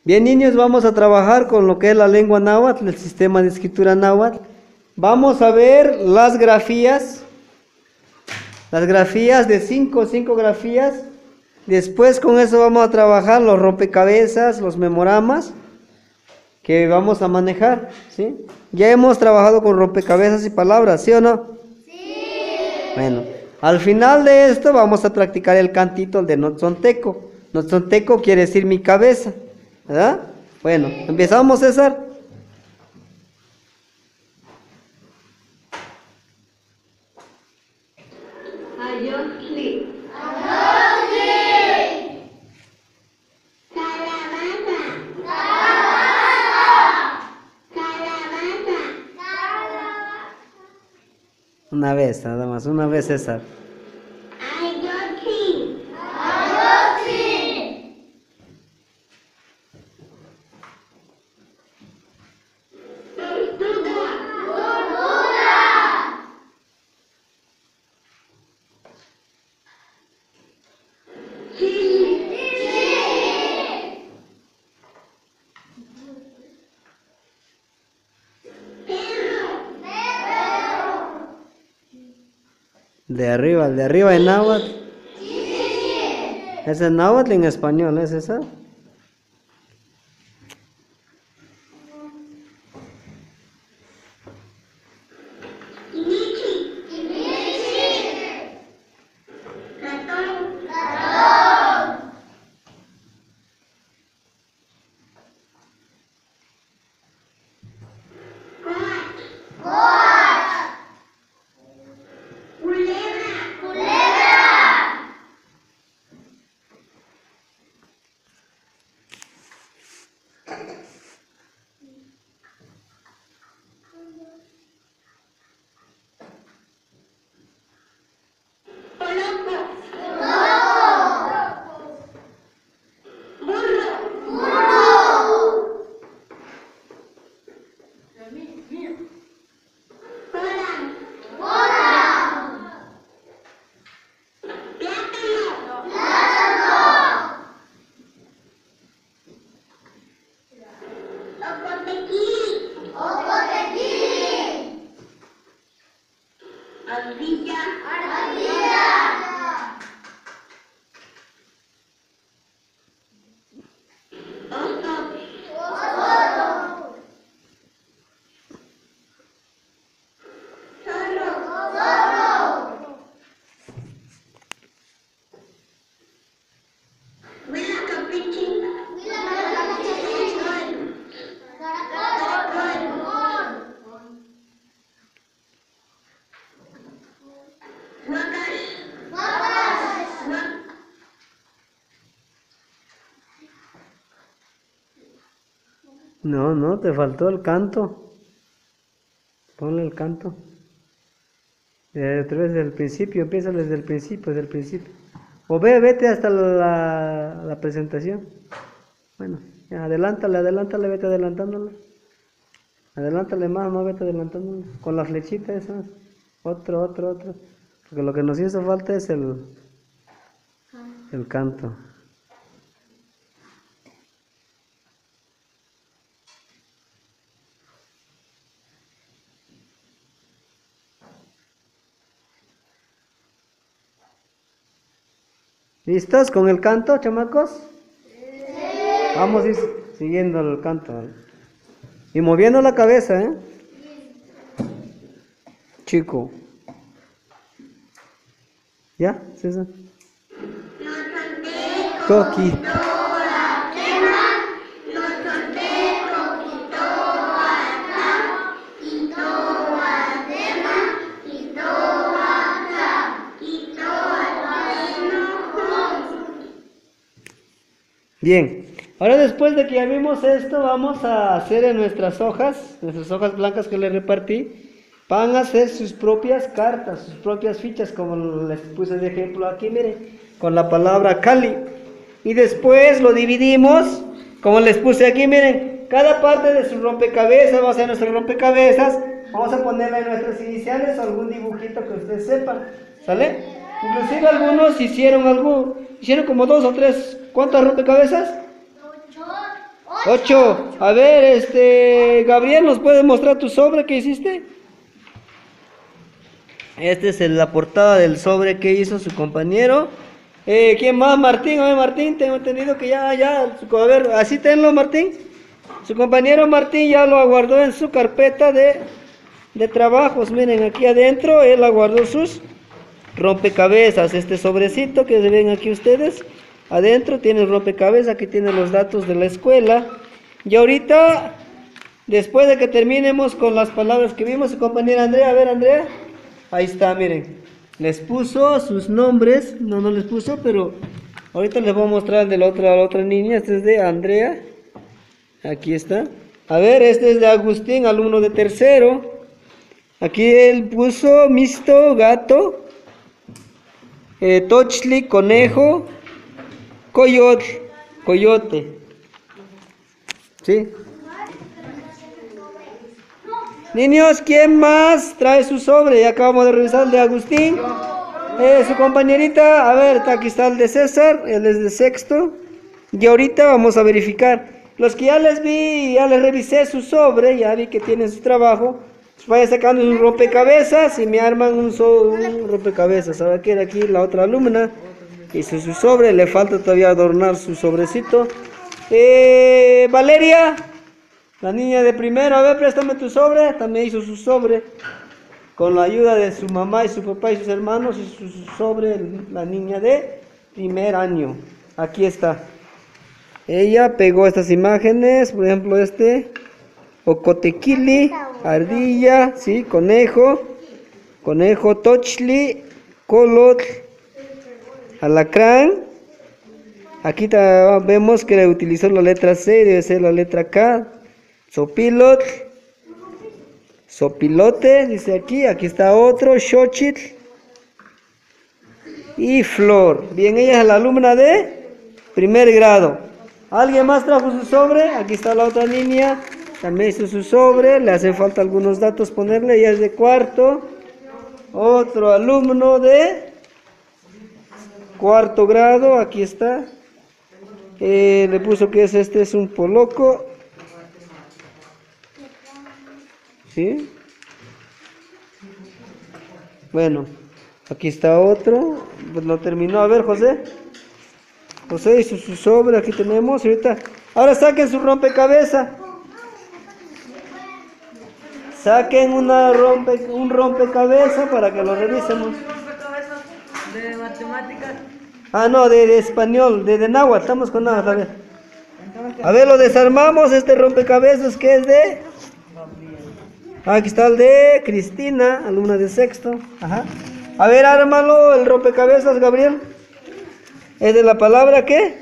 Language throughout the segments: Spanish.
Bien, niños, vamos a trabajar con lo que es la lengua náhuatl, el sistema de escritura náhuatl. Vamos a ver las grafías de cinco grafías. Después con eso vamos a trabajar los rompecabezas, los memoramas que vamos a manejar, ¿sí? Ya hemos trabajado con rompecabezas y palabras, ¿sí o no? Sí. Bueno, al final de esto vamos a practicar el cantito, el de Notzonteco. Notzonteco quiere decir mi cabeza, ¿verdad? Bueno, empezamos, César. Ayotli. Una vez, nada más, una vez, César. El de arriba en náhuatl. Es el náhuatl en español, ¿es esa? No, te faltó el canto. Ponle el canto. Otra vez desde el principio, empieza desde el principio. O vete hasta la presentación. Bueno, ya, adelántale, vete adelantándole. Adelántale más, vete adelantándole. Con la flechita esa. Otro. Porque lo que nos hizo falta es el canto. ¿Listos con el canto, chamacos? Sí. Vamos a ir siguiendo el canto. Y moviendo la cabeza, ¿eh? Chico. ¿Ya? César. Coqui. Bien, ahora después de que ya vimos esto, vamos a hacer en nuestras hojas blancas que les repartí, van a hacer sus propias cartas, sus propias fichas, como les puse de ejemplo aquí, miren, con la palabra Cali. Y después lo dividimos, como les puse aquí, miren, cada parte de su rompecabezas va a ser nuestro rompecabezas, vamos a ponerle nuestras iniciales o algún dibujito que ustedes sepan, ¿sale? Inclusive algunos hicieron como 2 o 3. ¿Cuántas rompecabezas? 8. 8. A ver, Gabriel, ¿nos puedes mostrar tu sobre que hiciste? Esta es la portada del sobre que hizo su compañero. ¿Quién más? Martín. A ver, Martín, tengo entendido que ya. A ver, así tenlo, Martín. Su compañero Martín ya lo guardó en su carpeta de trabajos. Miren, aquí adentro él aguardó sus rompecabezas. Este sobrecito que ven aquí ustedes. Adentro tiene el rompecabezas. Aquí tiene los datos de la escuela. Y ahorita, después de que terminemos con las palabras que vimos, su compañera Andrea. A ver, Andrea. Ahí está, miren. Les puso sus nombres. No les puso, pero ahorita les voy a mostrar el de la otra niña. Este es de Andrea. Aquí está. A ver, este es de Agustín, alumno de tercero. Aquí él puso misto, gato. Tochli, conejo. Coyote. ¿Sí? Niños, ¿quién más trae su sobre? Ya acabamos de revisar el de Agustín. Su compañerita, a ver, aquí está el de César, él es de sexto. Y ahorita vamos a verificar. Los que ya les vi, ya les revisé su sobre, ya vi que tienen su trabajo. Vayan sacando sus rompecabezas y me arman un rompecabezas. Ahora quiere aquí la otra alumna. Hizo su sobre, le falta todavía adornar su sobrecito. Valeria. La niña de primero, a ver, préstame tu sobre. También hizo su sobre. Con la ayuda de su mamá y su papá y sus hermanos, hizo su sobre la niña de primer año. Aquí está. Ella pegó estas imágenes, por ejemplo ocotequili, ardilla, sí, conejo, tochli, colot, alacrán. Aquí vemos que le utilizó la letra C, debe ser la letra K. Sopilote, dice aquí está otro, xochitl y flor. Bien, ella es la alumna de primer grado. ¿Alguien más trajo su sobre? Aquí está la otra niña, también hizo su sobre, le hacen falta algunos datos ponerle, ella es de cuarto. Otro alumno de cuarto grado, aquí está. Le puso que es un poloco. ¿Sí? Bueno, aquí está otro. Pues lo terminó. A ver, José hizo su sobre. Aquí tenemos. Ahora saquen su rompecabezas. Saquen un rompecabezas para que lo revisemos. ¿De matemáticas? No, de español, de náhuatl. Estamos con náhuatl. A ver, lo desarmamos. Este rompecabezas que es de... Aquí está el de Cristina, alumna de sexto. Ajá. A ver, ármalo, el rompecabezas, Gabriel. ¿Es de la palabra qué?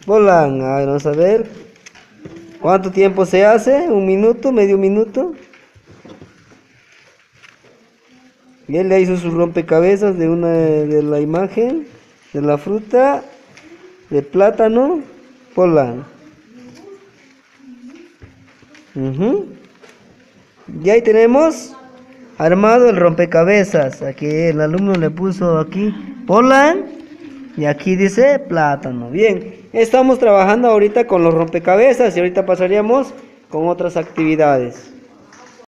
Volan. A ver, vamos a ver. ¿Cuánto tiempo se hace? ¿Un minuto? ¿Medio minuto? Y él le hizo su rompecabezas de la imagen, de la fruta, de plátano, volan. Y ahí tenemos armado el rompecabezas. Aquí el alumno le puso aquí polan y aquí dice plátano. Bien, estamos trabajando ahorita con los rompecabezas y ahorita pasaríamos con otras actividades.